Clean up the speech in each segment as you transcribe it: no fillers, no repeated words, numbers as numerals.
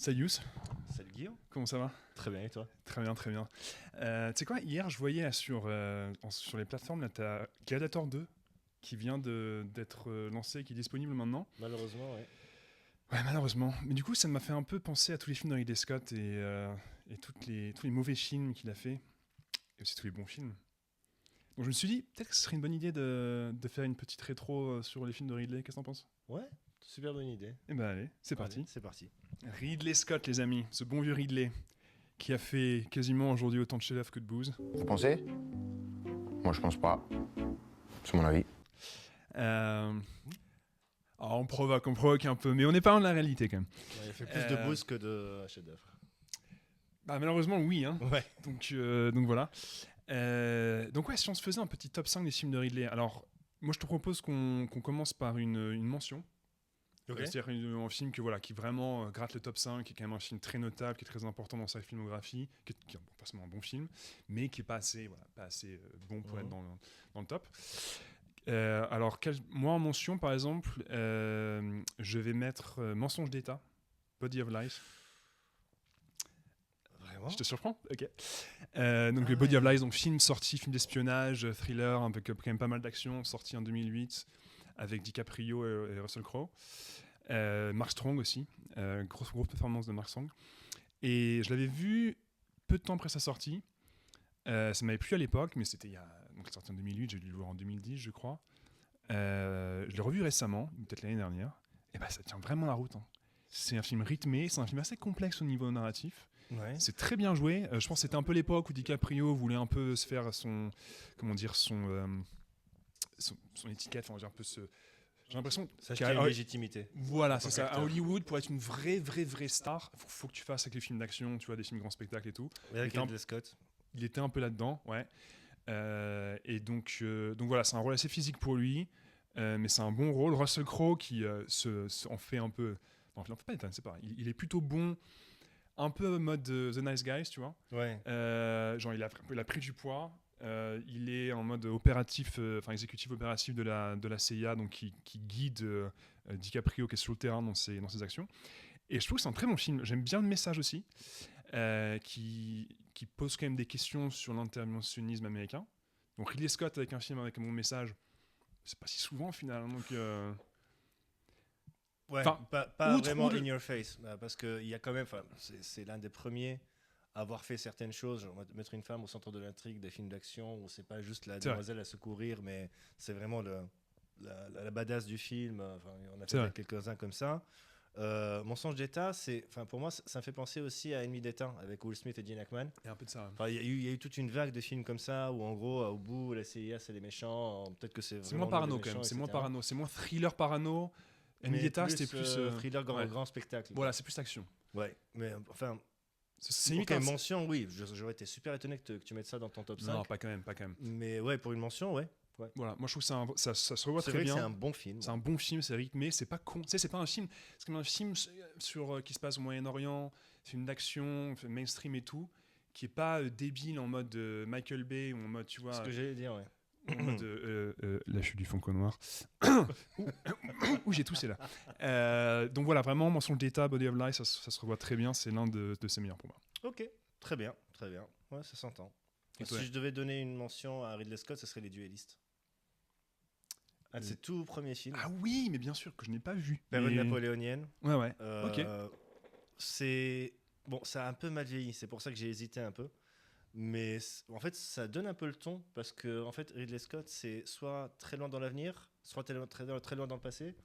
Salut Yous, Salut Guillaume. comment ça va? Très bien, et toi? Très bien, très bien. Tu sais quoi, hier je voyais sur les plateformes, là, t'as Gladiator 2 qui vient d'être lancé, qui est disponible maintenant. Malheureusement, oui. Ouais, malheureusement. Mais du coup, ça m'a fait un peu penser à tous les films de Ridley Scott et tous les mauvais films qu'il a fait, et aussi tous les bons films. Donc je me suis dit, peut-être que ce serait une bonne idée de faire une petite rétro sur les films de Ridley. Qu'est-ce que t'en penses? Ouais, super bonne idée. Eh ben allez, c'est Allez, parti. c'est parti. Ridley Scott, les amis, ce bon vieux Ridley, qui a fait quasiment aujourd'hui autant de chefs-d'œuvre que de booze. Vous pensez? Moi, je pense pas. C'est mon avis. On provoque un peu, mais on n'est pas dans la réalité quand même. Ouais, il a fait plus de boost que de chef-d'œuvre. Bah, malheureusement, oui. Hein. Ouais. Donc voilà. Donc ouais, si on se faisait un petit top 5 des films de Ridley, alors moi je te propose qu'on commence par une mention. Ok. C'est-à-dire un film qui vraiment gratte le top 5, qui est quand même un film très notable, qui est très important dans sa filmographie, qui est bon, pas seulement un bon film, mais qui n'est pas assez bon pour être dans le top. Alors, moi en mention, par exemple, je vais mettre Mensonge d'État, Body of Lies. Vraiment? Je te surprends? Ok. Donc, Body of Lies, donc film d'espionnage, thriller, avec quand même pas mal d'action, sorti en 2008, avec DiCaprio et Russell Crowe. Mark Strong aussi, grosse performance de Mark Strong. Et je l'avais vu peu de temps après sa sortie. Ça m'avait plu à l'époque, mais c'était donc sorti en 2008, j'ai dû le voir en 2010, je crois. Je l'ai revu récemment, peut-être l'année dernière. Et bah, ça tient vraiment la route. Hein. C'est un film rythmé, c'est un film assez complexe au niveau narratif. Ouais. C'est très bien joué. Je pense que c'était un peu l'époque où DiCaprio voulait un peu se faire son étiquette, enfin, un peu j'ai l'impression Ça crée une légitimité. Voilà, c'est ça. acteur. À Hollywood, pour être une vraie star, faut que tu fasses avec les films d'action, tu vois, des films grand spectacle et tout. Et avec Il était Ridley Scott. Il était un peu là-dedans, ouais. Et donc voilà, c'est un rôle assez physique pour lui, mais c'est un bon rôle. Russell Crowe qui en fait un peu. Non, il en fait pas des tonnes, c'est pareil. Il est plutôt bon, un peu mode The Nice Guys, tu vois. Ouais. Genre, il a pris du poids. Il est en mode opératif, exécutif opératif de la CIA, donc qui guide DiCaprio qui est sur le terrain dans ses actions. Et je trouve que c'est un très bon film. J'aime bien le message aussi, qui pose quand même des questions sur l'interventionnisme américain. Donc Ridley Scott avec un film avec un bon message, c'est pas si souvent au final. Donc, Ouais, Enfin, pas outre- vraiment outre- in your face, parce qu'il y a quand même, c'est l'un des premiers à avoir fait certaines choses, genre mettre une femme au centre de l'intrigue des films d'action, où c'est pas juste la C'est vrai. demoiselle à secourir, mais c'est vraiment la badass du film. Enfin, on a C'est vrai. fait quelques-uns comme ça. Mensonge d'État, pour moi, ça me fait penser aussi à Ennemi d'État avec Will Smith et Gene Hackman. il y a un peu de ça. Enfin, il y a eu toute une vague de films comme ça où en gros, au bout, la CIA c'est les méchants. Peut-être que c'est C'est vraiment moins parano nous les quand même. méchants, C'est moins etc. parano. C'est moins thriller parano. Ennemi Mais d'État, c'était plus. thriller ouais. grand spectacle. Voilà, c'est plus action. Ouais, mais enfin, C'est limite limite une mention, oui. J'aurais été super étonné que tu mettes ça dans ton top 5. Non, pas quand même. Mais ouais, pour une mention, ouais. Voilà, moi je trouve que ça se revoit C'est très vrai que bien. c'est un bon film. C'est un bon film, c'est rythmé, c'est pas con. Tu sais, c'est pas un film. C'est comme un film qui se passe au Moyen-Orient, film d'action, mainstream et tout, qui est pas débile en mode Michael Bay ou en mode, tu vois. C'est ce que j'allais dire, ouais. En mode la chute du Fonco Noir. Ouh, j'ai toussé là. Donc voilà, vraiment, Mensonge d'État, Body of Lies, ça se revoit très bien. C'est l'un de ses meilleurs pour moi. Ok, très bien, très bien. Ouais, ça s'entend. Et toi? Si je devais donner une mention à Ridley Scott, ce serait Les Duellistes. Un de ses tout premiers films. Ah oui, mais bien sûr que je n'ai pas vu. Période Mais- napoléonienne. Ouais. Euh, C'est bon, ça a un peu mal vieilli. C'est pour ça que j'ai hésité un peu. Mais en fait, ça donne un peu le ton parce que en fait, Ridley Scott, c'est soit très loin dans l'avenir, soit très loin dans le passé.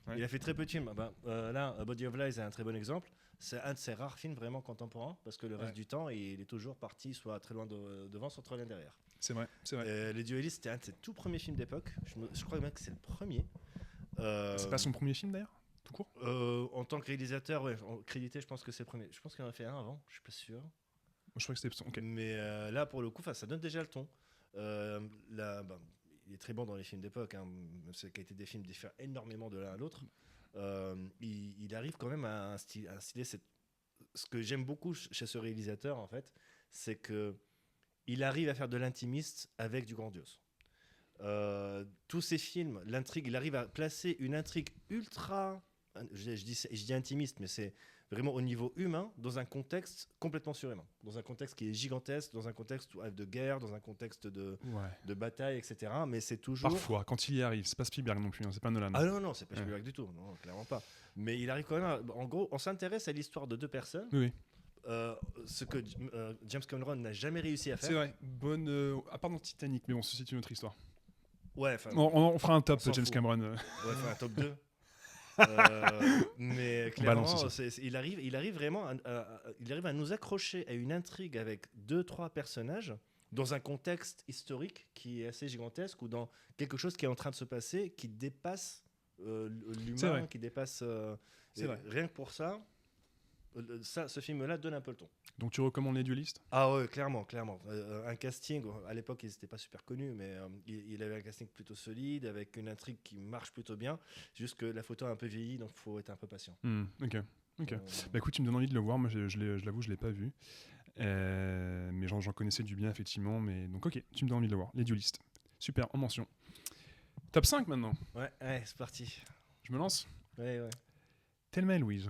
Ouais. Il a fait très peu de films. Là, Body of Lies est un très bon exemple. C'est un de ses rares films vraiment contemporains parce que le reste Ouais. du temps, il est toujours parti soit très loin devant, soit très loin derrière. C'est vrai. Les Duellistes, c'était un de ses tout premiers films d'époque. Je crois même que c'est le premier. C'est pas son premier film d'ailleurs, tout court. En tant que réalisateur, ouais, crédité, je pense que c'est le premier. Je pense qu'il en a fait un avant, je suis pas sûr. Moi, je crois que c'était son. Ok. Mais là, pour le coup, ça donne déjà le ton. Il est très bon dans les films d'époque. Hein. La qualité des films diffère énormément de l'un à l'autre. Il arrive quand même à instiller ce que j'aime beaucoup chez ce réalisateur, en fait, c'est que il arrive à faire de l'intimiste avec du grandiose. Tous ces films, l'intrigue, il arrive à placer une intrigue ultra je dis intimiste, mais c'est vraiment au niveau humain, dans un contexte complètement surhumain, dans un contexte qui est gigantesque, dans un contexte de guerre, dans un contexte de bataille, etc. Mais c'est toujours... Parfois, quand il y arrive, c'est pas Spielberg non plus, hein, c'est pas Nolan. Ah non, c'est pas Spielberg du tout, non, clairement pas. Mais il arrive quand même en gros, on s'intéresse à l'histoire de deux personnes, Oui. ce que James Cameron n'a jamais réussi à faire. C'est vrai, à part dans Titanic, mais bon, c'est une autre histoire. Ouais, on fera un top s'en James fout. Cameron. Ouais, un top 2. Mais On balance clairement, aussi. il arrive vraiment il arrive à nous accrocher à une intrigue avec 2-3 personnages dans un contexte historique qui est assez gigantesque ou dans quelque chose qui est en train de se passer qui dépasse C'est l'humain, vrai. qui dépasse... C'est vrai. Rien que pour ça, ce film-là donne un peu le ton. Donc tu recommandes Les Duelistes ? Ah ouais, clairement. Un casting, à l'époque, ils n'étaient pas super connus, mais il avait un casting plutôt solide, avec une intrigue qui marche plutôt bien. Juste que la photo a un peu vieilli, donc il faut être un peu patient. Ok. Bah écoute, tu me donnes envie de le voir. Moi, je l'avoue, je l'ai pas vu. Mais j'en connaissais du bien, effectivement. Mais donc, ok, tu me donnes envie de le voir. Les Duelistes. Super, en mention. Top 5 maintenant. Ouais, c'est parti. Je me lance. Ouais. Thelma et Louise.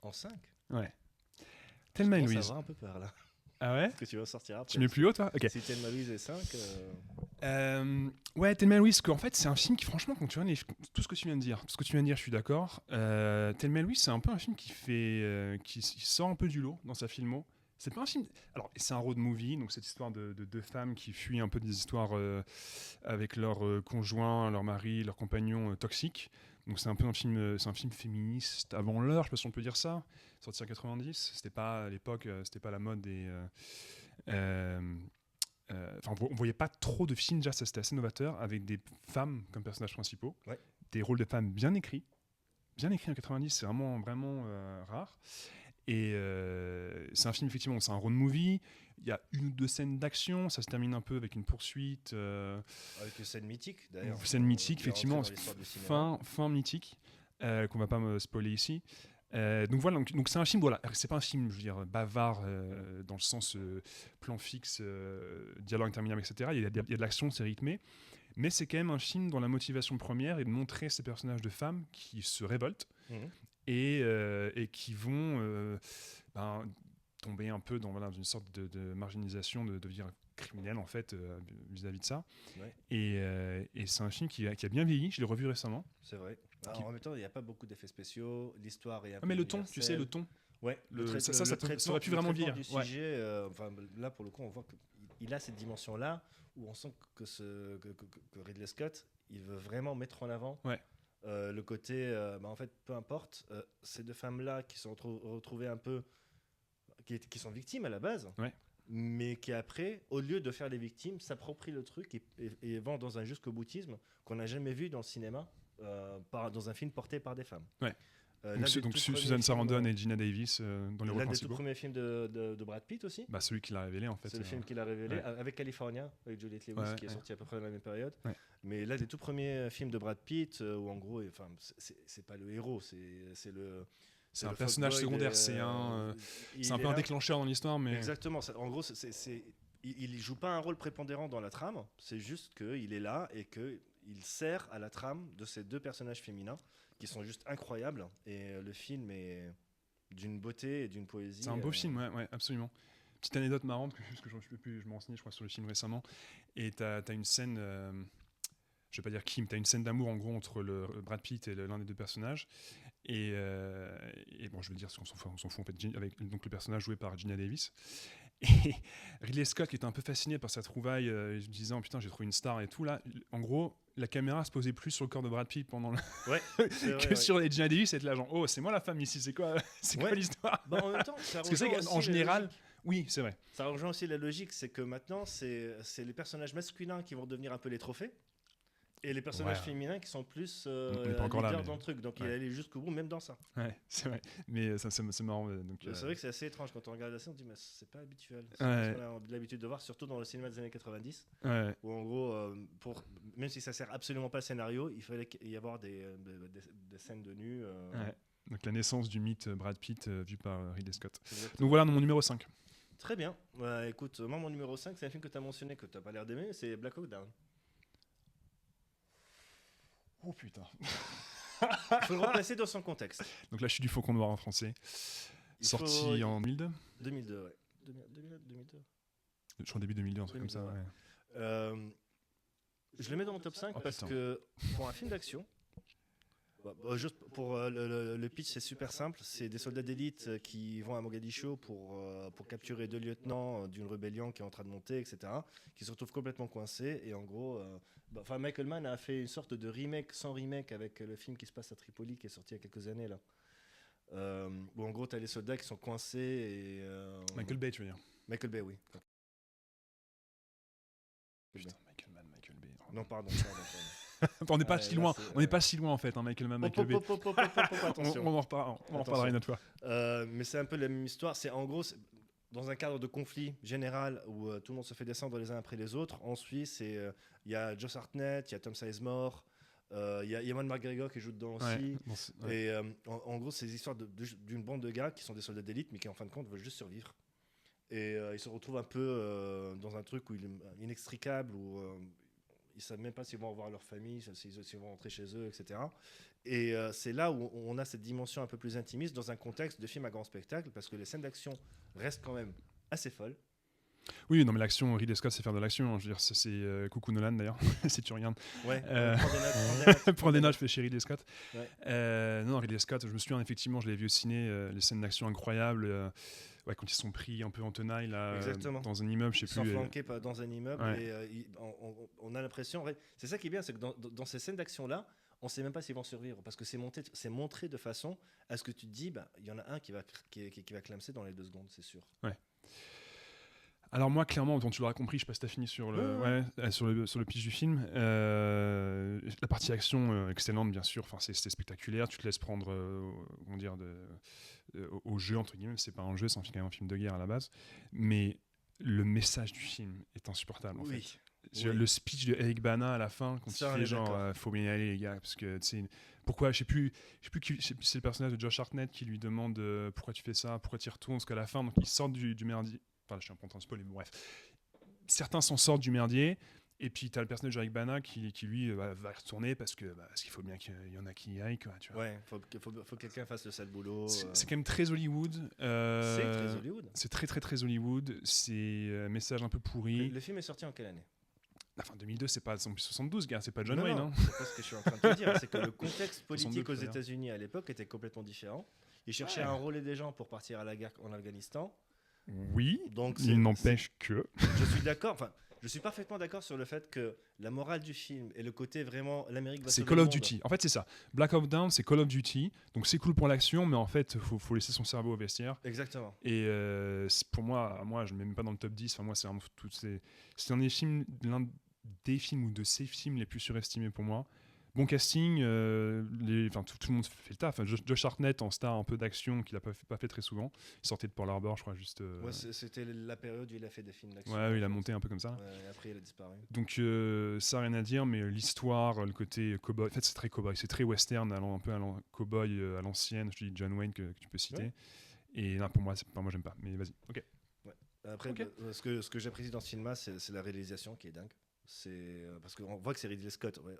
En 5 Ouais. Thelma et Ça Louise. va un peu peur là. Ah ouais ? Parce que tu vas sortir après. Tu mets plus haut, toi ? Ok. Si Thelma Louise est 5. Ouais, Thelma et Louise, en fait, c'est un film qui, franchement, quand tu vois tout ce que tu viens de dire, je suis d'accord. Thelma et Louise, c'est un peu un film qui sort un peu du lot dans sa filmo. C'est pas un film. Alors, c'est un road movie, donc cette histoire de deux femmes qui fuient un peu des histoires avec leurs conjoints, leurs maris, leurs compagnons toxiques. Donc c'est un peu un film féministe avant l'heure, je sais pas si on peut dire ça. Sorti en 90, c'était pas à l'époque, c'était pas la mode des. On voyait pas trop de films, déjà ça c'était assez novateur, avec des femmes comme personnages principaux, des rôles de femmes bien écrits en 90, c'est vraiment rare. Et c'est un film, effectivement, c'est un road movie. Il y a 1 ou 2 scènes d'action. Ça se termine un peu avec une poursuite. Avec une scène mythique, d'ailleurs. Une scène mythique, effectivement. Fin mythique, qu'on va pas me spoiler ici. Donc voilà, donc c'est un film, voilà, c'est pas un film, je veux dire, bavard dans le sens plan fixe, dialogue interminable, etc. Il y a de l'action, c'est rythmé. Mais c'est quand même un film dont la motivation première est de montrer ces personnages de femmes qui se révoltent. Et qui vont tomber un peu dans une sorte de marginalisation, de devenir criminel en fait vis-à-vis de ça. Et c'est un film qui a bien vieilli, je l'ai revu récemment. C'est vrai. En même temps, il n'y a pas beaucoup d'effets spéciaux, l'histoire est un peu mais le ton, tu sais, le ton. Ouais, ça aurait pu vraiment vieillir. Du sujet, là pour le coup, on voit qu'il a cette dimension-là où on sent que Ridley Scott, il veut vraiment mettre en avant. Le côté, en fait, peu importe, ces deux femmes-là qui sont retrouvées un peu, qui sont victimes à la base, mais qui après, au lieu de faire les victimes, s'approprient le truc et vont dans un jusqu'au-boutisme qu'on n'a jamais vu dans le cinéma, dans un film porté par des femmes. Donc Susan Sarandon et Gina Davis dans les rôles principaux. L'un des tout premiers films de Brad Pitt aussi. Celui qui l'a révélé en fait. C'est le film qu'il a révélé avec California, avec Juliette Lewis, qui est sorti à peu près dans la même période. Mais l'un des tout premiers films de Brad Pitt où en gros, c'est pas le héros, c'est le... C'est un personnage secondaire, c'est un peu un déclencheur dans l'histoire. Mais... Exactement, en gros, il joue pas un rôle prépondérant dans la trame, c'est juste qu'il est là et qu'il sert à la trame de ces deux personnages féminins qui sont juste incroyables. Et le film est d'une beauté et d'une poésie. C'est un beau film, ouais, absolument. Petite anecdote marrante, parce que je me renseignais, je crois, sur le film récemment. Et t'as une scène, je vais pas dire qui, mais t'as une scène d'amour en gros entre le Brad Pitt et l'un des deux personnages. Et bon, je veux dire, on s'en fout en fait, avec donc le personnage joué par Gina Davis. Et Ridley Scott, qui était un peu fasciné par sa trouvaille, disant putain, j'ai trouvé une star et tout là. En gros, la caméra se posait plus sur le corps de Brad Pitt pendant que sur les Gina Davis. C'était là genre, oh, c'est moi la femme ici, c'est quoi l'histoire? En même temps, ça parce que c'est en général, oui, c'est vrai. Ça rejoint aussi la logique, c'est que maintenant, c'est les personnages masculins qui vont devenir un peu les trophées. Et les personnages féminins qui sont plus leaders dans le truc. Donc il est allé jusqu'au bout, même dans ça. Ouais, c'est vrai. Mais ça, c'est marrant. Donc, c'est vrai que c'est assez étrange. Quand on regarde la scène, on se dit, mais c'est pas habituel. C'est ce qu'on a l'habitude de voir, surtout dans le cinéma des années 90. Où en gros, même si ça sert absolument pas au scénario, il fallait y avoir des scènes de nu. Donc la naissance du mythe Brad Pitt vu par Ridley Scott. Donc voilà, mon numéro 5. Très bien. Écoute, moi, mon numéro 5, c'est un film que tu as mentionné, que tu n'as pas l'air d'aimer, c'est Black Hawk Down. Oh putain. Il faut le replacer dans son contexte. Donc La Chute du Faucon Noir en français. Sorti en 2002. 2002, ouais. 2002. Je crois début 2002, un truc comme ça. 2002, Ouais. Je le mets dans mon top 5 Oh, parce putain. que pour un film d'action, juste pour le pitch, c'est super simple. C'est des soldats d'élite qui vont à Mogadiscio pour capturer 2 lieutenants d'une rébellion qui est en train de monter, etc. Qui se retrouvent complètement coincés. Et en gros, Michael Mann a fait une sorte de remake sans remake avec le film qui se passe à Tripoli qui est sorti il y a quelques années là. Où en gros, tu as les soldats qui sont coincés et. Michael Bay, tu veux dire. Michael Bay, oui. Putain, Michael Bay. Non, pardon. On n'est pas Ouais, si là, loin. c'est- On n'est pas si loin en fait, hein, Michael Mann, Michael Bay. Attention. On en reparlera une autre fois. Mais c'est un peu la même histoire. C'est en gros dans un cadre de conflit général où tout le monde se fait descendre les uns après les autres. En Suisse, il y a Josh Hartnett, il y a Tom Sizemore, il y a Ewan McGregor qui joue dedans aussi. Ouais, ouais. Et en gros, c'est l'histoire d'une bande de gars qui sont des soldats d'élite, mais qui en fin de compte veulent juste survivre. Et ils se retrouvent un peu dans un truc où il est inextricable, où ils ne savent même pas s'ils vont revoir leur famille, s'ils vont rentrer chez eux, etc. Et c'est là où on a cette dimension un peu plus intimiste dans un contexte de film à grand spectacle, parce que les scènes d'action restent quand même assez folles. Oui, non, mais l'action, Ridley Scott, c'est faire de l'action. Hein. Je veux dire, c'est coucou Nolan d'ailleurs, si tu regardes. Ouais, Euh, Prends des notes, je fais chez Ridley Scott. Ouais. Non, Ridley Scott, je me souviens effectivement, je l'ai vu au ciné, les scènes d'action incroyables. Ouais, quand ils sont pris un peu en tenaille là, Exactement. dans un immeuble, je sais Sans plus. flanquer dans un immeuble. Ouais. Et on a l'impression. C'est ça qui est bien, c'est que dans ces scènes d'action-là, on ne sait même pas s'ils vont survivre. Parce que c'est montré de façon à ce que tu te dis, il y en a un qui va clamser dans les 2 secondes, c'est sûr. Ouais. Alors moi, clairement, tu l'auras compris, je sais pas si t'as fini sur le pitch du film. La partie action, excellente, bien sûr. Enfin, c'était spectaculaire. Tu te laisses prendre, comment dire, au jeu, entre guillemets. C'est pas un jeu, c'est quand même un film de guerre à la base. Mais le message du film est insupportable, en fait. Oui. Le speech de Eric Bana à la fin, quand Ça, on il fait est genre, d'accord. faut bien y aller, les gars, parce que, tu sais, pourquoi, je sais plus c'est le personnage de Josh Hartnett qui lui demande pourquoi tu fais ça, pourquoi tu y retournes, parce qu'à la fin, donc, ils sortent du merdier. Enfin, je suis un peu en train de spoiler, mais bref. Certains s'en sortent du merdier, et puis tu as le personnage d'Eric Bana qui lui, va y retourner parce qu'il faut bien qu'il y en a qui y aillent, quoi, tu vois. Ouais, faut que quelqu'un fasse le sale boulot. C'est quand même très Hollywood. C'est très Hollywood. C'est très, très, très Hollywood. C'est un message un peu pourri. Le film est sorti en quelle année? Enfin, 2002, c'est pas 72, gars, c'est pas John Non, Wayne. non, Hein. c'est pas ce que je suis en train de te dire. C'est que le contexte 62, politique aux d'ailleurs. États-Unis à l'époque était complètement différent. Ils cherchaient Ouais. à enrôler des gens pour partir à la guerre en Afghanistan. Oui, Donc il n'empêche que. je suis d'accord. Enfin, je suis parfaitement d'accord sur le fait que la morale du film et le côté vraiment l'Amérique va C'est sauver Call le of monde. Duty. En fait, c'est ça. Black Ops Down, c'est Call of Duty. Donc, c'est cool pour l'action, mais en fait, faut laisser son cerveau au vestiaire. Exactement. Et pour moi, je ne mets même pas dans le top 10. Enfin, moi, c'est vraiment c'est l'un des films ou de ces films les plus surestimés pour moi. Bon casting, tout le monde fait le taf. Enfin, Josh Hartnett en star un peu d'action qu'il n'a pas fait très souvent. Il sortait de Pearl Harbor, je crois, juste. Ouais, c'était la période où il a fait des films d'action. Ouais, il a monté un peu comme ça. Ouais, et après, il a disparu. Donc ça rien à dire, mais l'histoire, le côté cowboy, en fait c'est très cowboy, c'est très western, un peu cowboy à l'ancienne, je te dis John Wayne que tu peux citer. Ouais. Et là pour moi j'aime pas, mais vas-y. Ok. Après, Ok. ce que j'apprécie dans ce film-là, c'est la réalisation qui est dingue. Parce qu'on voit que c'est Ridley Scott. Ouais,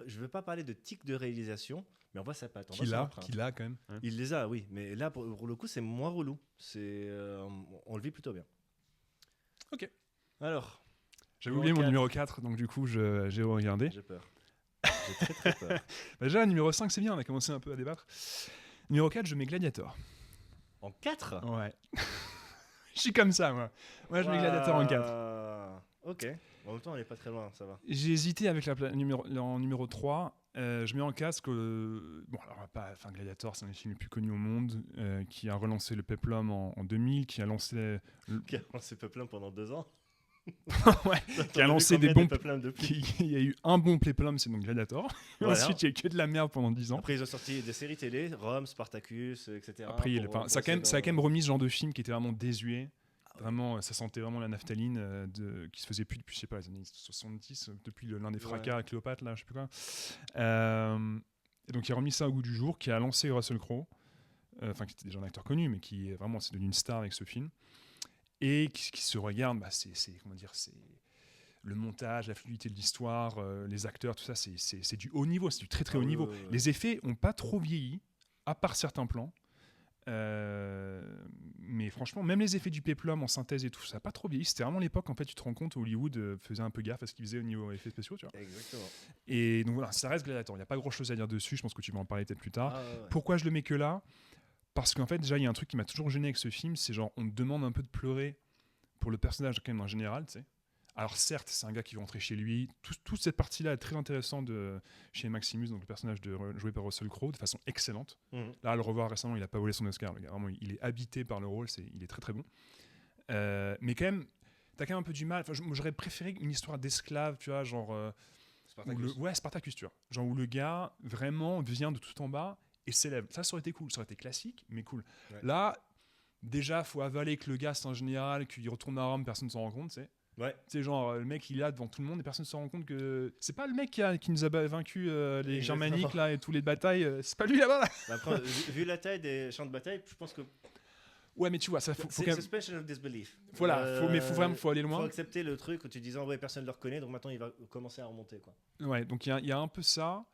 je ne veux pas parler de tic de réalisation, mais on voit sa patte. Qu'il a quand même. Hein. Il les a, oui. Mais là, pour le coup, c'est moins relou. On le vit plutôt bien. Ok. Alors, J'avais oublié mon numéro 4, donc du coup j'ai regardé. j'ai peur. J'ai très très peur. Bah, déjà, numéro 5, c'est bien, on a commencé un peu à débattre. Numéro 4, je mets Gladiator. En 4 Ouais. Je suis comme ça, moi. Moi, je mets Gladiator en 4. Ok. En même temps, on n'est pas très loin, ça va. J'ai hésité avec en numéro 3. Je mets en casque. Bon, alors, Gladiator, c'est un des films les plus connus au monde, qui a relancé le peplum en 2000, qui a lancé. Qui a lancé Peplum pendant 2 ans. Ouais, qui a lancé des bons. Peplum depuis. Il y a eu un bon peplum, c'est donc Gladiator. Voilà. Ensuite, il y a eu que de la merde pendant 10 ans. Après, ils ont sorti des séries télé, Rome, Spartacus, etc. Après, ça a quand même remis ce genre de film qui était vraiment désuet. Vraiment, ça sentait vraiment la naphtaline qui se faisait plus depuis, je sais pas, les années 70, depuis l'un des fracas à Cléopâtre, là, je sais plus quoi. Et donc, il a remis ça au goût du jour, qui a lancé Russell Crowe, qui était déjà un acteur connu, mais qui est vraiment, c'est devenu une star avec ce film. Et qui se regarde, comment dire, c'est le montage, la fluidité de l'histoire, les acteurs, tout ça, c'est du haut niveau, c'est du très très Ah haut oui, niveau. oui, oui. Les effets ont pas trop vieilli, à part certains plans. Mais franchement, même les effets du péplum en synthèse et tout, ça n'a pas trop vieilli. C'était vraiment l'époque, en fait, tu te rends compte, Hollywood faisait un peu gaffe à ce qu'ils faisaient au niveau effets spéciaux, tu vois. Exactement. Et donc voilà, ça reste Gladiator. Il n'y a pas grand chose à dire dessus, je pense que tu vas en parler peut-être plus tard. Ah, ouais. Pourquoi je le mets que là ? Parce qu'en fait, déjà, il y a un truc qui m'a toujours gêné avec ce film, c'est genre, on te demande un peu de pleurer pour le personnage quand même en général, tu sais. Alors certes, c'est un gars qui veut rentrer chez lui. Toute cette partie-là est très intéressante chez Maximus, donc le personnage joué par Russell Crowe, de façon excellente. Là, à le revoir récemment, il n'a pas volé son Oscar. Le gars, vraiment, il est habité par le rôle, il est très très bon. Mais quand même, t'as quand même un peu du mal. Enfin, j'aurais préféré une histoire d'esclave, tu vois, genre... Spartacus. Ouais, Spartacus, tu vois. Genre où le gars vraiment vient de tout en bas et s'élève. Ça aurait été cool. Ça aurait été classique, mais cool. Ouais. Là, déjà, faut avaler que le gars, c'est un général, qu'il retourne à Rome, personne ne s'en rend compte, tu sais. Ouais. Tu sais, genre, le mec, il est là devant tout le monde et personne ne se rend compte que c'est pas le mec qui nous a vaincu les Exactement. Germaniques là et tous les batailles. C'est pas lui là-bas. Là. Bah, après, vu la taille des champs de bataille, je pense que Ouais, mais tu vois, ça faut c'est quand même. suspension of disbelief. Voilà, faut aller loin. Faut accepter le truc où tu disais ouais, personne ne le reconnaît, donc maintenant il va commencer à remonter, quoi. Ouais, donc il y a un peu ça.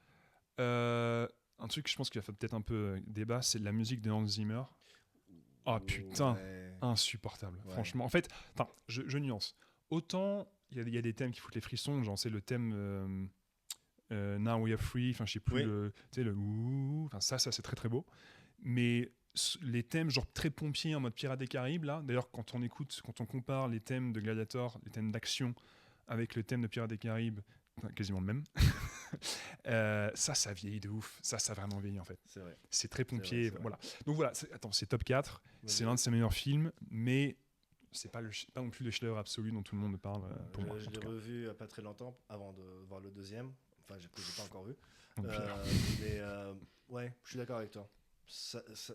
Un truc que je pense qu'il a fait peut-être un peu débat, c'est la musique de Hans Zimmer. Oh putain, Ouais. insupportable. Ouais. Franchement, en fait, je nuance. Autant il y a des thèmes qui foutent les frissons, genre c'est le thème Now We Are Free, enfin je sais plus, Oui. tu sais, le ouh, enfin ça c'est très très beau. Mais les thèmes genre très pompiers en mode Pirates des Caraïbes là, d'ailleurs quand on compare les thèmes de Gladiator, les thèmes d'action avec le thème de Pirates des Caraïbes, quasiment le même. Ça vieillit de ouf. Ça a vraiment vieilli en fait. C'est vrai. C'est très pompier. C'est vrai. Voilà. Donc voilà, c'est top 4. C'est l'un de ses meilleurs films, mais c'est pas non plus le chef-d'œuvre absolu dont tout le monde parle pour moi. Je En tout l'ai cas. revu il y a pas très longtemps avant de voir le deuxième. Enfin, j'ai pas encore vu. Donc, Mais ouais, je suis d'accord avec toi.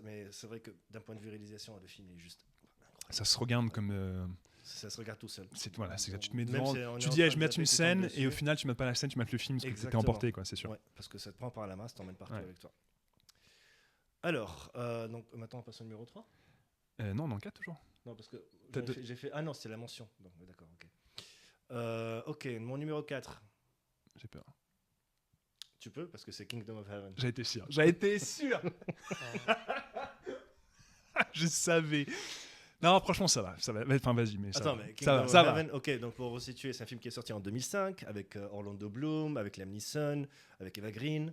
Mais c'est vrai que d'un point de vue réalisation, le film est juste incroyable. ça se regarde comme. Ça se regarde tout seul. Voilà, c'est ça. Tu te mets Même devant, si on est tu en dis, train je de mets zapper, une tu scène, tombes et au dessus. final, tu mets pas la scène, tu mets le film parce que t'es Exactement. emporté, quoi, c'est sûr. Ouais, parce que ça te prend par la main, ça t'emmène partout Ouais. avec toi. Alors, donc maintenant on passe au numéro 3. Non, dans le 4 toujours. Non, parce que T'as j'ai fait. Ah non, c'est la mention. Donc, d'accord, ok. Ok, mon numéro 4. J'ai peur. Tu peux, parce que c'est Kingdom of Heaven. J'ai été sûr. J'ai été sûr. Je savais. Non, franchement, ça va. Enfin, vas-y, mais ça Attends, va. mais Ça Kingdom va, of ça va. Heaven, ok, donc pour resituer, c'est un film qui est sorti en 2005 avec Orlando Bloom, avec Liam Neeson, avec Eva Green.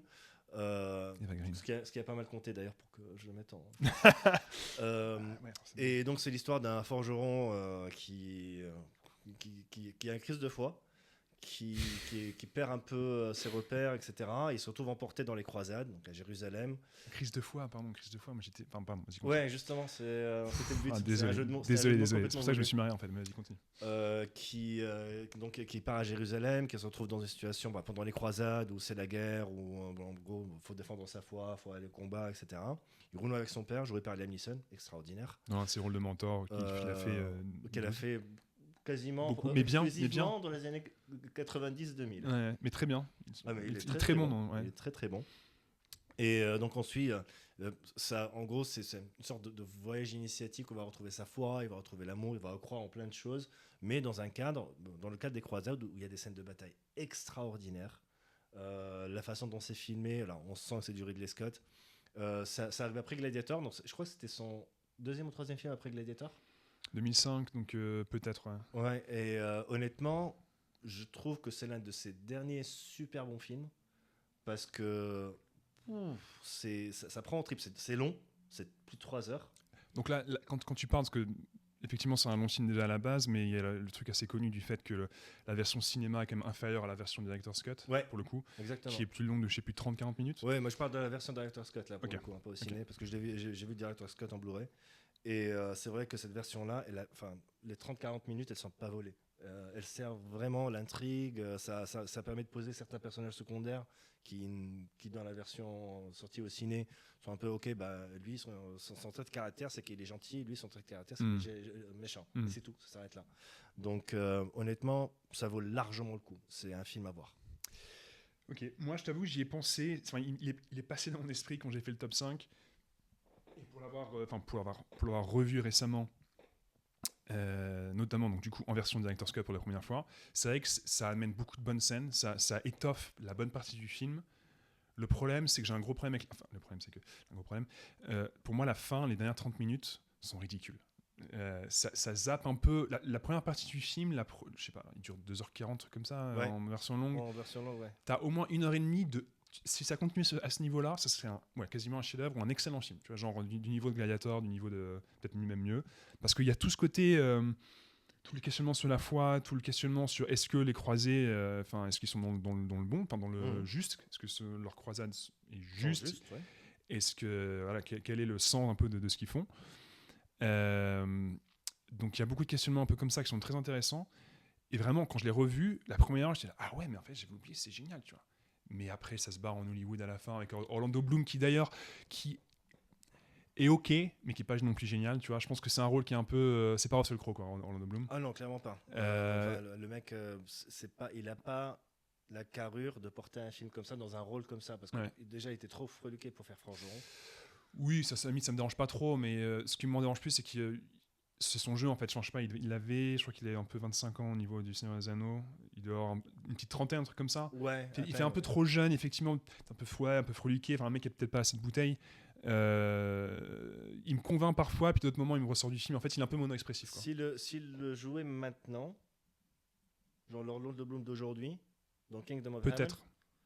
Eva Green. Ce qui a pas mal compté d'ailleurs pour que je le mette en. Ouais, forcément. Et donc c'est l'histoire d'un forgeron qui a une crise de foi, qui perd un peu ses repères, etc. Il se retrouve emporté dans les croisades, donc à Jérusalem. Crise de foi, pardon. Moi, j'étais. Enfin, pardon, vas-y, continue. Ouais, justement, c'était le but. Ah, C'est désolé, un jeu de mots. C'était un jeu de mots désolé. C'est complètement pour ça que je me mauvais. suis marié en fait. Mais vas-y, continue. Qui part à Jérusalem, qui se retrouve dans des situations pendant les croisades où c'est la guerre, où en gros il faut défendre sa foi, il faut aller au combat, etc. Il roule avec son père, joué par Liam Neeson, extraordinaire. Non, c'est le rôle de mentor qu'il a fait. Qu'elle a fait quasiment Beaucoup, mais bien, exclusivement dans les années 90-2000. Ouais, mais très bien. Ah, mais il est très, très bon. bon. non, ouais. Il est très très bon. Et donc on suit ça. En gros, c'est une sorte de voyage initiatique où il va retrouver sa foi, il va retrouver l'amour, il va croire en plein de choses, mais dans le cadre des croisades où il y a des scènes de bataille extraordinaires. La façon dont c'est filmé, là, on sent que c'est du Ridley Scott. Ça arrive après Gladiator, donc je crois que c'était son deuxième ou troisième film après Gladiator. 2005, donc peut-être. Ouais. Ouais, et honnêtement, je trouve que c'est l'un de ses derniers super bons films parce que ça prend en trip. C'est long, c'est plus de 3 heures. Donc là quand tu parles, parce que effectivement c'est un long film déjà à la base, mais il y a le truc assez connu du fait que la version cinéma est quand même inférieure à la version Director's Cut, Ouais. pour le coup, Exactement. qui est plus longue de je sais plus 30-40 minutes. Ouais, moi je parle de la version Director's Cut là pour Ok. le coup, un peu au ciné, parce que j'ai vu le Director's Cut en Blu-ray. Et c'est vrai que cette version-là, les 30-40 minutes, elles sont pas volées. Elles servent vraiment l'intrigue, ça permet de poser certains personnages secondaires qui dans la version sortie au ciné sont un peu ok, bah lui son trait de caractère c'est qu'il est gentil, lui son trait de caractère c'est qu'il est méchant. Et c'est tout, ça s'arrête là. Donc honnêtement, ça vaut largement le coup. C'est un film à voir. Ok, moi je t'avoue, j'y ai pensé, enfin, il est passé dans mon esprit quand j'ai fait le top 5. Et pour l'avoir revu récemment, notamment donc, du coup, en version Director's Cut pour la première fois. C'est vrai que ça amène beaucoup de bonnes scènes, ça étoffe la bonne partie du film. Le problème, c'est que j'ai un gros problème avec... Enfin, le problème, c'est que... Un gros problème. Pour moi, la fin, les dernières 30 minutes sont ridicules. Ça zappe un peu... La première partie du film, je sais pas, il dure 2h40, truc comme ça, Ouais. en version longue. En version longue, ouais. T'as au moins 1h30 de... Si ça continue à ce niveau-là, ça serait quasiment un chef-d'œuvre ou un excellent film. Tu vois, genre du niveau de Gladiator, du niveau de... Peut-être même mieux. Parce qu'il y a tout ce côté... tout le questionnement sur la foi, tout le questionnement sur est-ce que les croisés, est-ce qu'ils sont dans le bon, dans le juste, est-ce que leur croisade est juste, ouais. est-ce que voilà, quel est le sens un peu de ce qu'ils font. Donc il y a beaucoup de questionnements un peu comme ça qui sont très intéressants. Et vraiment, quand je l'ai revu, la première heure, j'étais là, ah ouais, mais en fait, j'avais oublié, c'est génial, tu vois. Mais après, ça se barre en Hollywood à la fin avec Orlando Bloom qui est ok, mais qui est pas non plus génial, tu vois. Je pense que c'est un rôle qui est un peu, c'est pas Russell Crowe, quoi, Orlando Bloom. Ah non, clairement pas. Le mec, il a pas la carrure de porter un film comme ça dans un rôle comme ça, parce que déjà, il était trop freluqué pour faire Forgeron. Oui, ça me dérange pas trop, mais ce qui me dérange plus, c'est que c'est son jeu, en fait, je sais pas, je crois qu'il est un peu 25 ans au niveau du Seigneur des Anneaux, il doit avoir une petite trentaine, un truc comme ça. Ouais. Il fait un peu trop jeune, effectivement, un peu freluqué, enfin un mec qui a peut-être pas assez de bouteilles. Il me convainc parfois, puis d'autres moments il me ressort du film. En fait, il est un peu mono-expressif. S'il le jouait maintenant, genre l'Orlando Bloom d'aujourd'hui, dans Kingdom of Heaven, peut-être.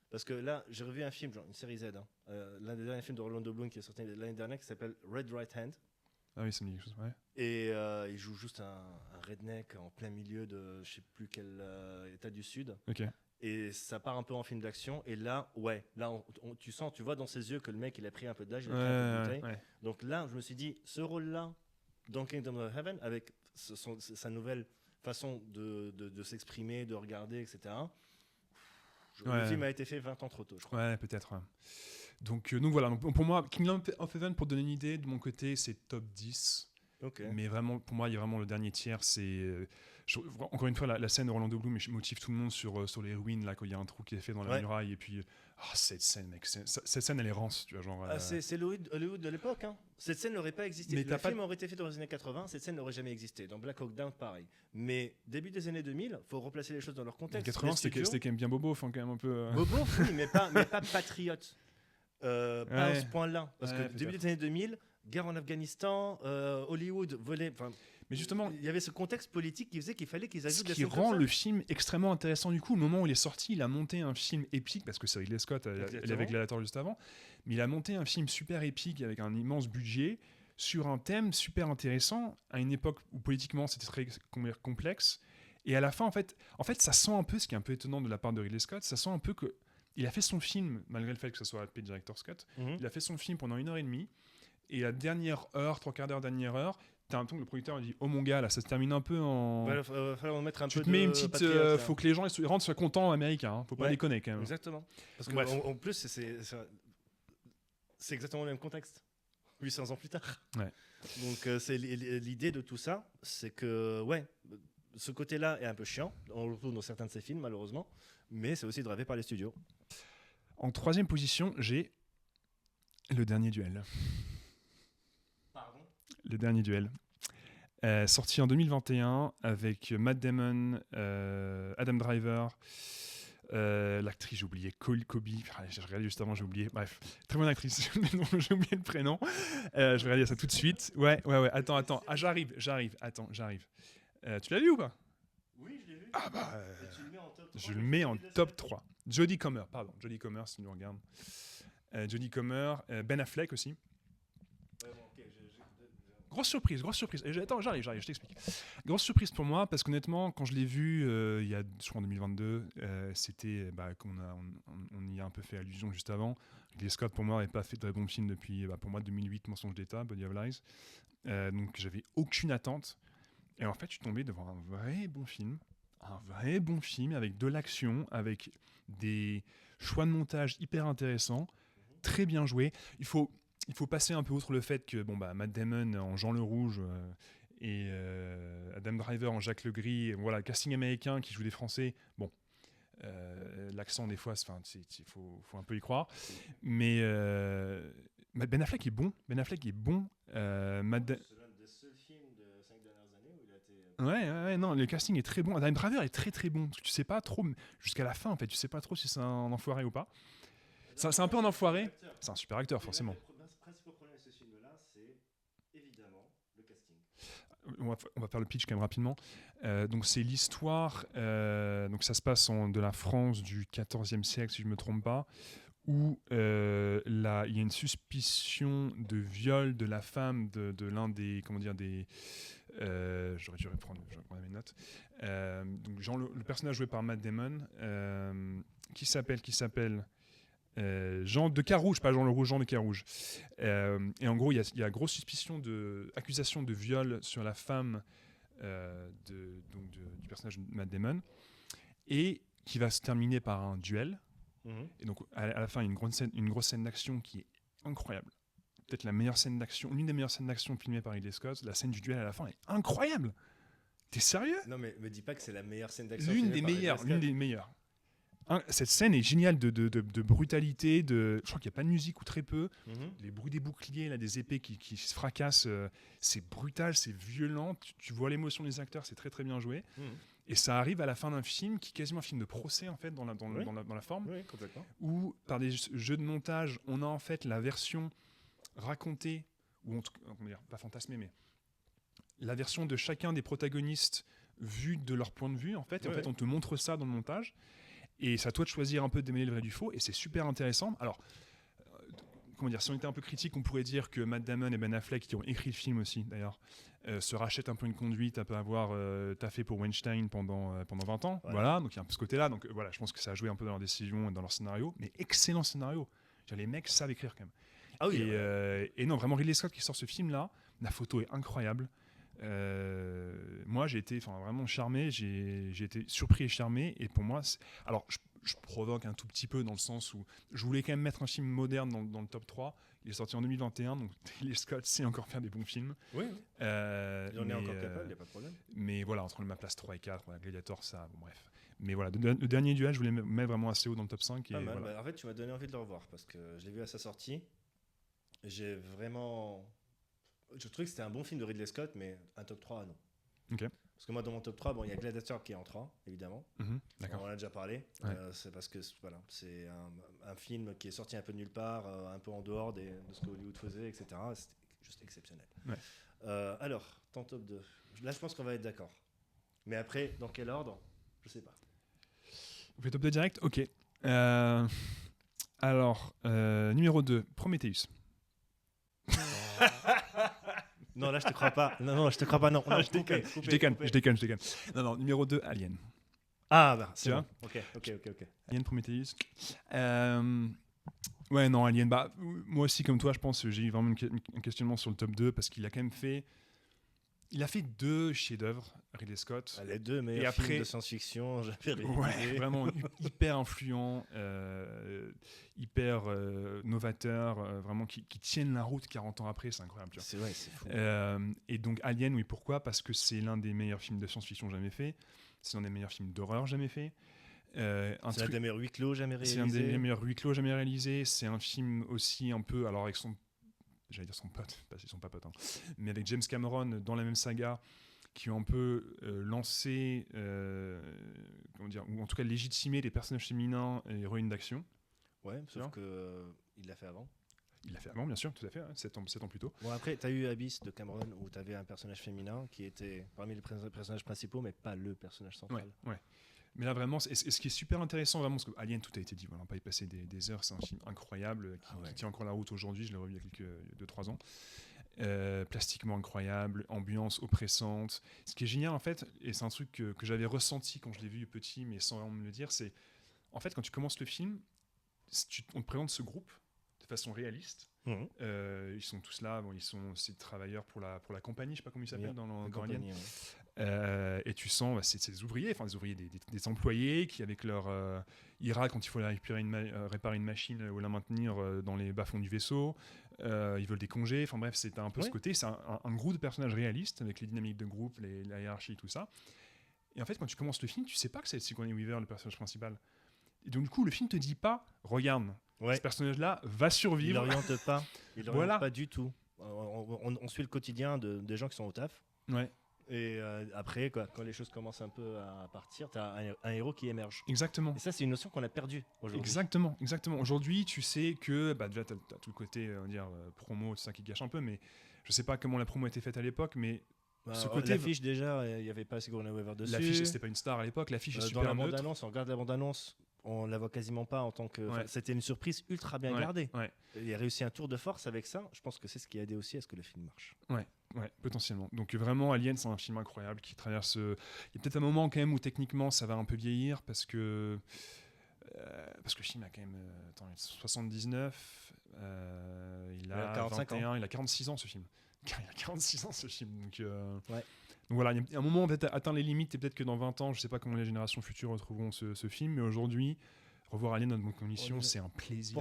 parce que là, j'ai revu un film, genre une série Z, l'un des derniers films d'Orlando Bloom qui est sorti l'année dernière, qui s'appelle Red Right Hand. Ah oui, ça me dit quelque chose, ouais. Et il joue juste un redneck en plein milieu de je sais plus quel état du sud. Ok. Et ça part un peu en film d'action. Et là, tu vois dans ses yeux que le mec, il a pris un peu d'âge, il a pris un peu de bouteille. Ouais. Donc là, je me suis dit, ce rôle-là, dans Kingdom of Heaven, avec sa nouvelle façon de s'exprimer, de regarder, etc. Le film a été fait 20 ans trop tôt, je crois. Ouais, peut-être. Ouais. Donc voilà, donc, pour moi, Kingdom of Heaven, pour donner une idée, de mon côté, c'est top 10. Okay. Mais vraiment, pour moi, il y a vraiment le dernier tiers. Encore une fois, la scène de Orlando Bloom motive tout le monde sur les ruines, là, quand il y a un trou qui est fait dans la muraille. Et puis, cette scène, mec, cette scène, elle est rance. Tu vois, genre, c'est Hollywood de l'époque. Hein. Cette scène n'aurait pas existé. Mais le film aurait été fait dans les années 80, cette scène n'aurait jamais existé. Dans Black Hawk Down, pareil. Mais début des années 2000, il faut replacer les choses dans leur contexte. 80, c'était quand même bien bobo, quand même un peu. Bobo, oui, mais pas patriote. Pas à ce point-là. Parce que début des années 2000, guerre en Afghanistan, Hollywood volait. Mais justement, il y avait ce contexte politique qui faisait qu'il fallait qu'ils ajoutent des scènes. Ce qui rend le film extrêmement intéressant du coup. Au moment où il est sorti, il a monté un film épique, parce que c'est Ridley Scott, il avait Gladiator juste avant, mais il a monté un film super épique avec un immense budget sur un thème super intéressant à une époque où politiquement c'était très complexe. Et à la fin, en fait, ça sent un peu, ce qui est un peu étonnant de la part de Ridley Scott, ça sent un peu que il a fait son film, malgré le fait que ce soit appelé Director's Cut, il a fait son film pendant 1h30, et la dernière heure, 3/4 d'heure, dernière heure, t'as un ton que le producteur dit, oh mon gars, là, ça se termine un peu en... Il va falloir mettre un tu peu te mets une petite... faut que les gens rentrent soient contents américains, hein, faut pas déconner quand même. Exactement. Parce qu'en plus, c'est exactement le même contexte, 800 ans plus tard. Ouais. Donc c'est l'idée de tout ça, c'est que, ce côté-là est un peu chiant, on le retrouve dans certains de ses films, malheureusement, mais c'est aussi drivé par les studios. En troisième position, j'ai Le Dernier Duel. Pardon ? Le Dernier Duel. Sorti en 2021 avec Matt Damon, Adam Driver, l'actrice, j'ai oublié, Cole Kobe. J'ai regardé juste avant, j'ai oublié. Bref, très bonne actrice, j'ai oublié le prénom. Je vais regarder ça tout de suite. Ouais. Attends. Ah, j'arrive. Attends, j'arrive. Tu l'as vu ou pas ? Oui, je l'ai vu. Ah bah. Je le mets en top 3. Jodie Comer, si tu nous regardes. Jodie Comer, Ben Affleck aussi. Grosse surprise. Attends, j'arrive, je t'explique. Grosse surprise pour moi, parce qu'honnêtement, quand je l'ai vu, il y a, je crois en 2022, c'était, on y a un peu fait allusion juste avant. Ridley Scott, pour moi, n'avait pas fait de très bons films depuis, pour moi, 2008, Mensonge d'État, Body of Lies. Donc, j'avais aucune attente. Et en fait, je suis tombé devant un vrai bon film avec de l'action, avec des choix de montage hyper intéressants, très bien joués. Il faut passer un peu outre le fait que Matt Damon en Jean le Rouge et Adam Driver en Jacques le Gris, voilà, casting américain qui joue des Français. Bon, l'accent des fois, il faut un peu y croire. Mais Ben Affleck est bon. C'est l'un des seuls films de 5 dernières années où il a été Ouais, non, le casting est très bon. Adam Driver est très très bon. Parce que tu sais pas trop, jusqu'à la fin en fait, tu sais pas trop si c'est un enfoiré ou pas. C'est un peu un enfoiré. C'est un super acteur, forcément. Le principal problème de ce film-là, c'est évidemment le casting. On va faire le pitch quand même rapidement. Donc c'est l'histoire, donc ça se passe de la France du XIVe siècle, si je ne me trompe pas, où il y a une suspicion de viol de la femme de l'un des, comment dire, j'aurais dû reprendre mes notes. Donc le personnage joué par Matt Damon, qui s'appelle Jean de Carouge, pas Jean le Rouge, Jean de Carouge. Et en gros, il y a grosse suspicion accusation de viol sur la femme du personnage de Matt Damon, et qui va se terminer par un duel. Et donc à la fin, il y a une grosse scène d'action qui est incroyable. Peut-être la meilleure scène d'action, l'une des meilleures scènes d'action filmées par Ridley Scott. La scène du duel à la fin est incroyable. T'es sérieux ? Non, mais me dis pas que c'est la meilleure scène d'action. L'une des meilleures. Cette scène est géniale de brutalité, je crois qu'il n'y a pas de musique ou très peu. Les bruits des boucliers, là, des épées qui se fracassent, c'est brutal, c'est violent. Tu vois l'émotion des acteurs, c'est très très bien joué. Et ça arrive à la fin d'un film qui est quasiment un film de procès en fait dans la forme, oui, complètement. où par des jeux de montage, on a en fait la version racontée, ou pas fantasmée, mais la version de chacun des protagonistes vue de leur point de vue en fait. Et en fait, on te montre ça dans le montage. Et c'est à toi de choisir un peu de démêler le vrai du faux, et c'est super intéressant. Alors, si on était un peu critique, on pourrait dire que Matt Damon et Ben Affleck, qui ont écrit le film aussi d'ailleurs, se rachètent un peu une conduite après avoir taffé pour Weinstein pendant 20 ans. Voilà, donc il y a un peu ce côté-là. Donc voilà, je pense que ça a joué un peu dans leur décision et dans leur scénario, mais excellent scénario. Les mecs savent écrire quand même. Ah oui. Et non, vraiment, Ridley Scott qui sort ce film-là, la photo est incroyable. Moi j'ai été vraiment charmé, j'ai été surpris et charmé, et pour moi alors je provoque un tout petit peu dans le sens où je voulais quand même mettre un film moderne dans le top 3. Il est sorti en 2021, donc Ridley Scott sait encore faire des bons films. Oui. Il en est encore capable, il n'y a pas de problème. Mais voilà, entre ma place 3 et 4, Gladiator, ça, bon bref. Mais voilà, le dernier duel, je voulais mettre vraiment assez haut dans le top 5. Pas mal. En fait, tu m'as donné envie de le revoir, parce que je l'ai vu à sa sortie. Je trouvais que c'était un bon film de Ridley Scott, mais un top 3, non. Ok. Parce que moi, dans mon top 3, il y a Gladiator qui est en 3, évidemment. D'accord. On en a déjà parlé. Ouais. C'est parce que c'est un film qui est sorti un peu de nulle part, un peu en dehors de ce que Hollywood faisait, etc. C'était juste exceptionnel. Ouais. Alors, ton top 2. Là, je pense qu'on va être d'accord. Mais après, dans quel ordre ? Je sais pas. On fait top 2 direct ? Ok. Alors, numéro 2, Prometheus. Non, là, je te crois pas. Non, je te crois pas. Non, je déconne. Non, numéro 2, Alien. Ah, bah, c'est bon. Ok. Alien, Prometheus. Ouais, non, Alien. Bah, moi aussi, comme toi, je pense que j'ai eu vraiment un questionnement sur le top 2, parce qu'il a quand même fait... Il a fait 2 chefs-d'œuvre, Ridley Scott. Les 2 meilleurs films de science-fiction jamais réalisés. Ouais, vraiment hyper influent, hyper novateur, vraiment qui tiennent la route 40 ans après, c'est incroyable. Tu vois. C'est vrai, c'est fou. Et donc Alien, oui, pourquoi ? Parce que c'est l'un des meilleurs films de science-fiction jamais fait, c'est l'un des meilleurs films d'horreur jamais fait. C'est l'un des meilleurs huis clos jamais réalisés. C'est un des meilleurs huis clos jamais réalisés. C'est un film aussi un peu, alors avec j'allais dire son pote, parce qu'ils sont pas potes, hein, mais avec James Cameron dans la même saga, qui ont un peu lancé, ou en tout cas légitimé les personnages féminins et héroïnes d'action. Ouais, sauf qu'il l'a fait avant. Il l'a fait avant, bien sûr, tout à fait, 7 ans plus tôt. Bon, après, tu as eu Abyss de Cameron, où tu avais un personnage féminin qui était parmi les personnages principaux, mais pas le personnage central. Ouais. Mais là, vraiment, ce qui est super intéressant, vraiment, parce que Alien, tout a été dit, on n'a pas y passer des heures, c'est un film incroyable, qui tient encore la route aujourd'hui, je l'ai revu il y a 2-3 ans. Plastiquement incroyable, ambiance oppressante. Ce qui est génial, en fait, et c'est un truc que j'avais ressenti quand je l'ai vu petit, mais sans vraiment me le dire, c'est, en fait, quand tu commences le film, on te présente ce groupe de façon réaliste. Ils sont tous là, c'est travailleurs pour la compagnie, je sais pas comment ils s'appellent dans Alien. Et tu sens, c'est des ouvriers, des employés qui, avec leur IRA, quand il faut réparer une machine ou la maintenir dans les bas-fonds du vaisseau, ils veulent des congés. Enfin bref, c'est un peu ce côté. C'est un groupe de personnages réalistes avec les dynamiques de groupe, la hiérarchie, tout ça. Et en fait, quand tu commences le film, tu sais pas que c'est Sigourney Weaver le personnage principal. Et donc du coup, le film te dit pas, regarde, ce personnage-là va survivre. Il l'oriente pas. Il l'oriente Voilà. pas du tout. On suit le quotidien des gens qui sont au taf. Ouais. Et après, quoi, quand les choses commencent un peu à partir, tu as un héros qui émerge. Exactement. Et ça, c'est une notion qu'on a perdue aujourd'hui. Exactement. Aujourd'hui, tu sais que déjà, tu as tout le côté promo, c'est ça qui gâche un peu, mais je sais pas comment la promo était faite à l'époque, mais ce côté. L'affiche, déjà, il n'y avait pas Sigourney Weaver dessus. L'affiche, c'était pas une star à l'époque, l'affiche est Dans super la neutre. bande-annonce, on regarde la bande-annonce, on la voit quasiment pas en tant que. C'était une surprise ultra bien gardée. Ouais. Il a réussi un tour de force avec ça. Je pense que c'est ce qui a aidé aussi à ce que le film marche. Ouais, potentiellement. Donc vraiment, Alien, c'est un film incroyable qui traverse. Il y a peut-être un moment quand même où techniquement ça va un peu vieillir parce que le film a quand même 79, il a 45 21, il a 46 ans ce film. Il a 46 ans ce film. Donc voilà, il y a un moment où on va atteindre les limites et peut-être que dans 20 ans, je sais pas comment les générations futures retrouveront ce film, mais aujourd'hui, revoir Alien dans de bonnes conditions, c'est un plaisir.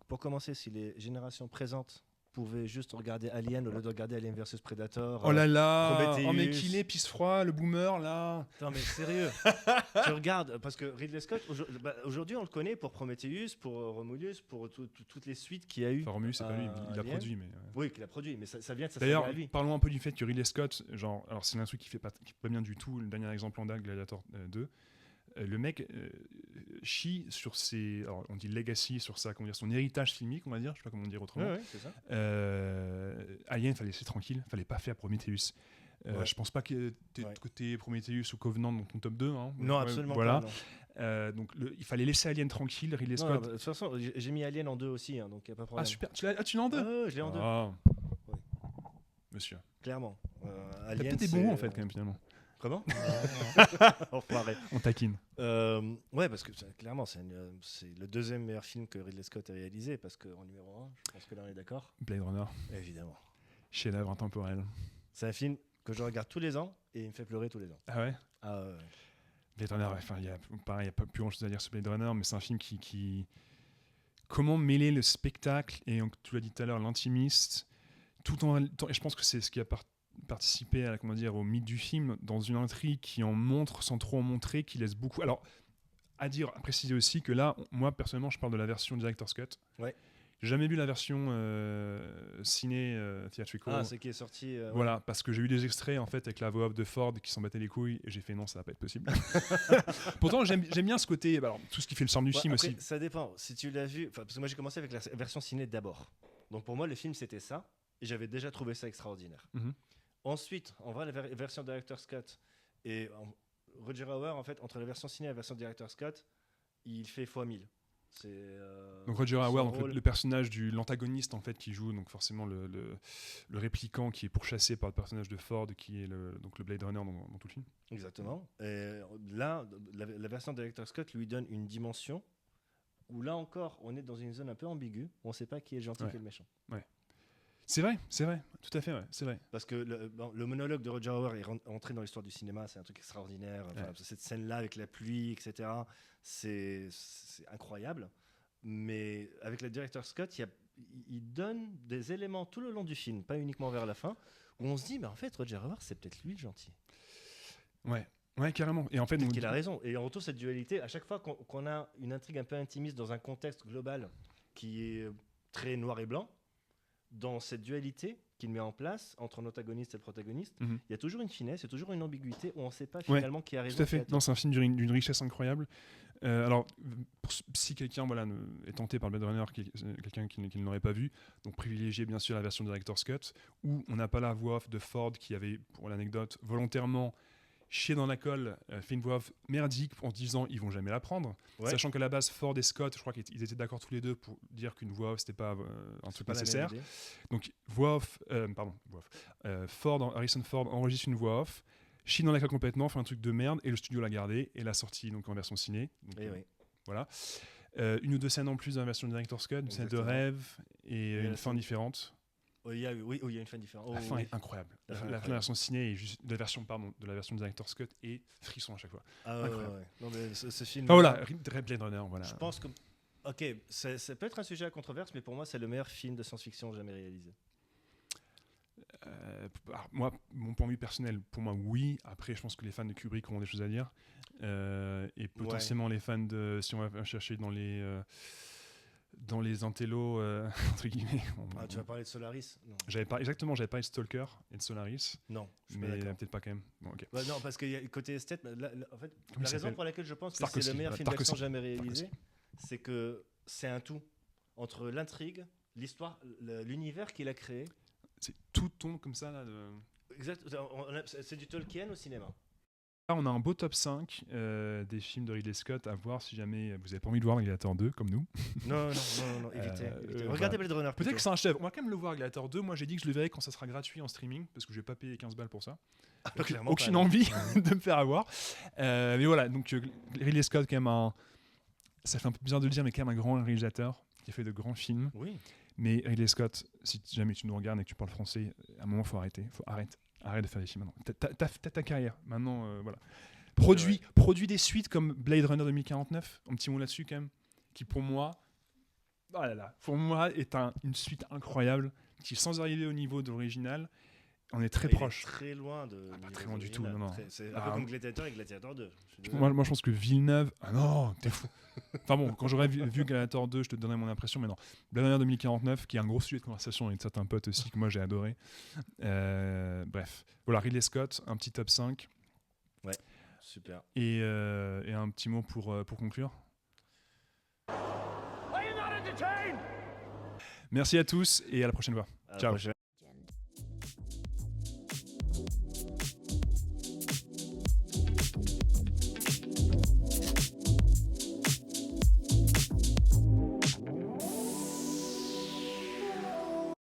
Pour commencer, si les générations présentes pouvaient juste regarder Alien au lieu de regarder Alien vs Predator. Oh là là, Prometheus. Oh mais qu'il est pisse froid, le boomer là. Non mais sérieux, tu regardes, parce que Ridley Scott, aujourd'hui on le connaît pour Prometheus, pour Romulus, pour toutes les suites qu'il y a eu. Enfin, Romulus, c'est pas lui, il a produit. Mais, Oui, qu'il a produit, mais ça vient de sa D'ailleurs, saga à lui. parlons un peu du fait que Ridley Scott, alors c'est un truc qui fait pas bien du tout, le dernier exemple en date, Gladiator 2, le mec chie sur ses, alors on dit legacy, sur sa, comment dire, son héritage filmique, on va dire, je sais pas comment dire autrement. Ouais, c'est ça. Alien, fallait laisser tranquille, fallait pas faire Prometheus. Je pense pas que t'es de côté Prometheus ou Covenant dans ton top 2. Hein. Non, absolument voilà. pas. Donc il fallait laisser Alien tranquille, Ridley Scott. De toute façon, j'ai mis Alien en 2 aussi, hein, donc il n'y a pas de problème. Ah super, tu l'as en 2 Je l'ai en 2. Oui. Monsieur. Clairement. T'as peut-être des bons en fait quand même finalement. Comment? Enfoiré. On taquine. Ouais, parce que clairement, c'est le deuxième meilleur film que Ridley Scott a réalisé, parce qu'en numéro 1, je pense que là on est d'accord. Blade Runner. Évidemment. Chef-d'œuvre intemporel. C'est un film que je regarde tous les ans et il me fait pleurer tous les ans. Ah ouais? Ouais. Blade Runner, il n'y a pas plus grand chose à dire sur Blade Runner, mais c'est un film qui. Comment mêler le spectacle et, tu l'as dit tout à l'heure, l'intimiste, tout en. Et je pense que c'est ce qui a participer à, au mythe du film, dans une intrigue qui en montre sans trop en montrer, qui laisse beaucoup. Alors, à préciser aussi que là, moi personnellement, je parle de la version Director's Cut. Ouais. J'ai jamais vu la version ciné theatrical. Ah, c'est qui est sorti. Voilà, parce que j'ai eu des extraits en fait avec la voix off de Ford qui s'en battait les couilles et j'ai fait non, ça va pas être possible. Pourtant, j'aime bien ce côté, alors, tout ce qui fait le charme du film après, aussi. Ça dépend. Si tu l'as vu, parce que moi j'ai commencé avec la version ciné d'abord. Donc pour moi, le film c'était ça et j'avais déjà trouvé ça extraordinaire. Mm-hmm. Ensuite, on voit la version Director's Cut et Roger Hauer, en fait, entre la version ciné et la version Director's Cut, il fait x1000. Donc Roger Hauer, donc le personnage l'antagoniste en fait qui joue donc forcément le répliquant qui est pourchassé par le personnage de Ford qui est donc le Blade Runner dans tout le film. Exactement. Et là, la version Director's Cut lui donne une dimension où là encore, on est dans une zone un peu ambiguë. On ne sait pas qui est le gentil, qui est le méchant. Ouais. C'est vrai, tout à fait, c'est vrai. Parce que le monologue de Roger Hauer est entré dans l'histoire du cinéma, c'est un truc extraordinaire. Enfin, cette scène-là avec la pluie, etc., c'est incroyable. Mais avec le Director's Cut, il donne des éléments tout le long du film, pas uniquement vers la fin, où on se dit, mais en fait, Roger Hauer, c'est peut-être lui le gentil. Ouais, carrément. Et en fait, peut-être qu'il a raison. Et on retrouve cette dualité. À chaque fois qu'on a une intrigue un peu intimiste dans un contexte global qui est très noir et blanc, dans cette dualité qu'il met en place entre l'antagoniste et le protagoniste, il y a toujours une finesse, il y a toujours une ambiguïté où on ne sait pas finalement qui a raison. Tout à fait. Non, c'est un film d'une richesse incroyable. Alors, si quelqu'un est tenté par le Blade Runner, quelqu'un qui ne l'aurait pas vu, donc privilégiez bien sûr la version Director's Cut, où on n'a pas la voix off de Ford qui avait, pour l'anecdote, volontairement chier dans la colle, fait une voix off merdique en se disant ils vont jamais la prendre, sachant qu'à la base Ford et Scott, je crois qu'ils étaient d'accord tous les deux pour dire qu'une voix off c'était pas un truc nécessaire. Donc Harrison Ford enregistre une voix off, chie dans la colle complètement, fait un truc de merde et le studio l'a gardé et l'a sorti donc en version ciné. Donc, voilà. Une ou deux scènes en plus dans la version Director's Cut, une scène de rêve et une fin différente. Il y a une fin différente. La fin est incroyable. La fin de la version ciné et de la version Director's Cut est frisson à chaque fois. Incroyable. Non, mais ce film. Voilà, Blade Runner. Voilà. Je pense que. Ok, ça peut être un sujet à controverse, mais pour moi, c'est le meilleur film de science-fiction jamais réalisé. Moi, mon point de vue personnel, pour moi, oui. Après, je pense que les fans de Kubrick auront des choses à dire. Et potentiellement les fans de. Si on va chercher dans les. dans les intellos, entre guillemets. Tu vas parler de Solaris? Non. J'avais parlé de Stalker et de Solaris, Non, je suis pas mais d'accord. peut-être pas quand même. Bon, ok. Bah non, parce qu'il y a le côté esthète. En fait, Comment il la raison s'appelle pour laquelle je pense que Tarkovsky, c'est le meilleur voilà, film d'action Tarkovsky. jamais réalisé, c'est que c'est un tout entre l'intrigue, l'histoire, l'univers qu'il a créé. C'est tout tombe comme ça là. Exact. C'est du Tolkien au cinéma. Là, on a un beau top 5 des films de Ridley Scott à voir si jamais vous avez pas envie de voir Gladiator 2 comme nous. Non, évitez. Regardez Blade Runner. Peut-être que c'est un chef. On va quand même le voir Gladiator 2. Moi j'ai dit que je le verrai quand ça sera gratuit en streaming parce que je vais pas payer 15 balles pour ça. Clairement Aucune pas, envie de me faire avoir. Mais voilà, donc Ridley Scott quand même ça fait un peu bizarre de le dire, mais quand même un grand réalisateur qui a fait de grands films. Oui. Mais Ridley Scott, si jamais tu nous regardes et que tu parles français, à un moment faut arrêter. Arrête de faire des films maintenant. T'as ta carrière. Maintenant, voilà. Produit des suites comme Blade Runner 2049, un petit mot là-dessus quand même, qui pour moi, pour moi est une suite incroyable, qui sans arriver au niveau de l'original, on est très proche. Très loin de. Pas très loin du tout, non. C'est un peu comme Gladiator et Gladiator 2. Moi, je pense que Villeneuve. Ah non, t'es fou. Enfin bon, quand j'aurais vu Gladiator 2, je te donnerais mon impression, mais non. Blade Runner 2049, qui est un gros sujet de conversation avec certains potes aussi, que moi j'ai adoré. Bref. Voilà, Ridley Scott, un petit top 5. Ouais, super. Et un petit mot pour conclure. Merci à tous et à la prochaine fois. Ciao.